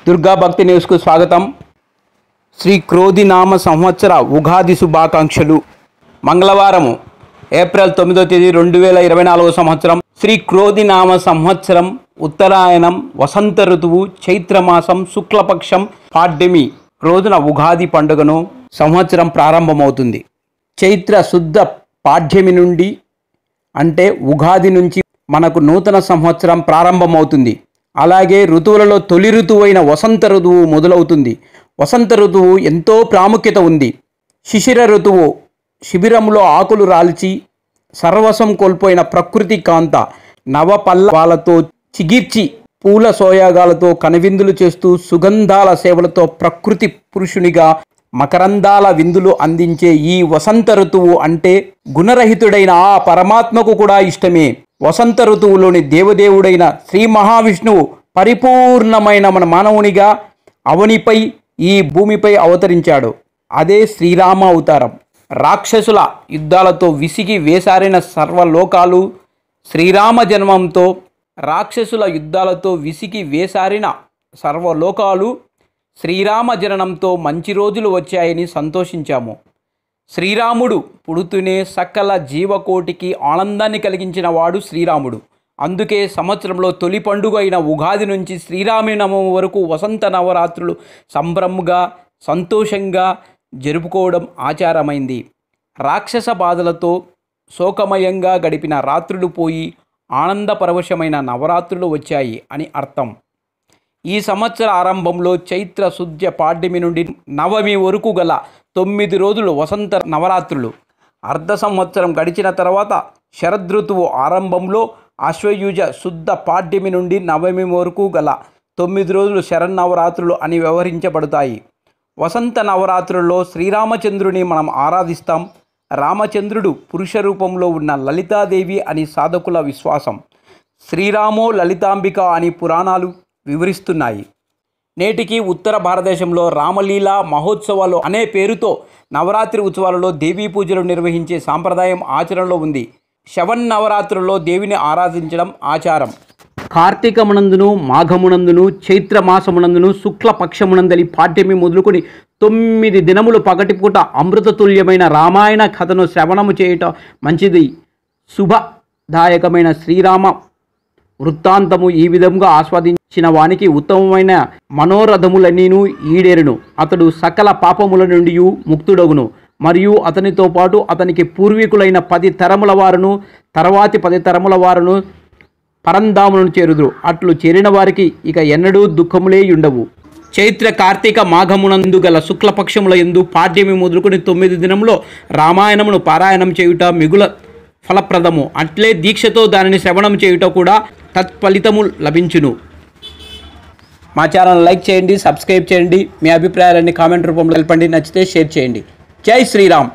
దుర్గా భక్తి న్యూస్కు స్వాగతం. శ్రీ క్రోధినామ సంవత్సర ఉగాది శుభాకాంక్షలు. మంగళవారం ఏప్రిల్ 9వ తేదీ 2024 సంవత్సరం. శ్రీ క్రోధినామ సంవత్సరం ఉత్తరాయణం, వసంత ఋతువు, చైత్రమాసం, శుక్లపక్షం, పాడ్యమి రోజున ఉగాది పండుగను సంవత్సరం ప్రారంభమవుతుంది. చైత్ర శుద్ధ పాడ్యమి నుండి అంటే ఉగాది నుంచి మనకు నూతన సంవత్సరం ప్రారంభమవుతుంది. అలాగే ఋతువులలో తొలి ఋతువైన వసంత ఋతువు మొదలవుతుంది. వసంత ఋతువు ఎంతో ప్రాముఖ్యత ఉంది. శిశిర ఋతువు శిబిరంలో ఆకులు రాల్చి సర్వస్వం కోల్పోయిన ప్రకృతి కాంత నవపల్లవాలతో చిగిర్చి పూల సోయాగాలతో కనువిందులు చేస్తూ సుగంధాల సేవలతో ప్రకృతి పురుషునిగా మకరందాల విందులు అందించే ఈ వసంత ఋతువు అంటే గుణరహితుడైన ఆ పరమాత్మకు కూడా ఇష్టమే. వసంత ఋతువులోని దేవదేవుడైన శ్రీ మహావిష్ణువు పరిపూర్ణమైన మన మానవునిగా అవనిపై ఈ భూమిపై అవతరించాడు. అదే శ్రీరామ అవతారం. రాక్షసుల యుద్ధాలతో విసిగి వేసారిన సర్వలోకాలు శ్రీరామ జన్మంతో శ్రీరామ జననంతో మంచి రోజులు వచ్చాయని సంతోషించాము. శ్రీరాముడు పుడుతూనే సకల జీవకోటికి ఆనందాన్ని కలిగించిన వాడు శ్రీరాముడు. అందుకే సంవత్సరంలో తొలి పండుగ అయిన ఉగాది నుంచి శ్రీరామనవమి వరకు వసంత నవరాత్రులు సంభ్రమంగా సంతోషంగా జరుపుకోవడం ఆచారమైంది. రాక్షస బాధలతో శోకమయంగా గడిపిన రాత్రులు పోయి ఆనందపరవశమైన నవరాత్రులు వచ్చాయి అని అర్థం. ఈ సంవత్సర ఆరంభంలో చైత్ర శుద్ధ పాడ్యమి నుండి నవమి వరకు గల 9 రోజులు వసంత నవరాత్రులు. అర్ధ సంవత్సరం గడిచిన తర్వాత శరదృతువు ఆరంభంలో ఆశ్వయుజ శుద్ధ పాడ్యమి నుండి నవమి వరకు గల 9 రోజులు శరన్నవరాత్రులు అని వ్యవహరించబడతాయి. వసంత నవరాత్రుల్లో శ్రీరామచంద్రుని మనం ఆరాధిస్తాం. రామచంద్రుడు పురుష రూపంలో ఉన్న లలితాదేవి అని సాధకుల విశ్వాసం. శ్రీరామో లలితాంబిక అని పురాణాలు వివరిస్తున్నాయి. నేటికి ఉత్తర భారతదేశంలో రామలీలా మహోత్సవాలు అనే పేరుతో నవరాత్రి ఉత్సవాలలో దేవీ పూజలు నిర్వహించే సాంప్రదాయం ఆచరణలో ఉంది. శవన్నవరాత్రుల్లో దేవిని ఆరాధించడం ఆచారం. కార్తీకమునందును, మాఘమునందును, చైత్రమాసమునందును, శుక్లపక్షమునందలి పాడ్యమి మొదలుకొని 9 దినములు పగటిపూట అమృతతుల్యమైన రామాయణ కథను శ్రవణము చేయటం మంచిది. శుభదాయకమైన శ్రీరామ వృత్తాంతము ఈ విధంగా ఆస్వాదించిన వానికి ఉత్తమమైన మనోరథములన్నీను ఈడేరును. అతడు సకల పాపముల నుండి ముక్తుడగును. మరియు అతనితో పాటు అతనికి పూర్వీకులైన 10 తరముల వారును తర్వాతి 10 తరముల వారును పరంధాములను చేరుదురు. అట్లు చేరిన వారికి ఇక ఎన్నడూ దుఃఖములే ఉండవు. చైత్ర కార్తీక మాఘమునందు గల శుక్లపక్షముల యందు పాడ్యమి మొదలుకొని 9 దినములో రామాయణమును పారాయణం చేయుట మిగుల ఫలప్రదము. అట్లే దీక్షతో దానిని శ్రవణం చేయుట కూడా తత్ఫలితము లభించును. మా ఛానల్ లైక్ చేయండి, సబ్స్క్రైబ్ చేయండి. మీ అభిప్రాయాలన్నీ కామెంట్ రూపంలో తెలపండి. నచ్చితే షేర్ చేయండి. జై శ్రీరామ్.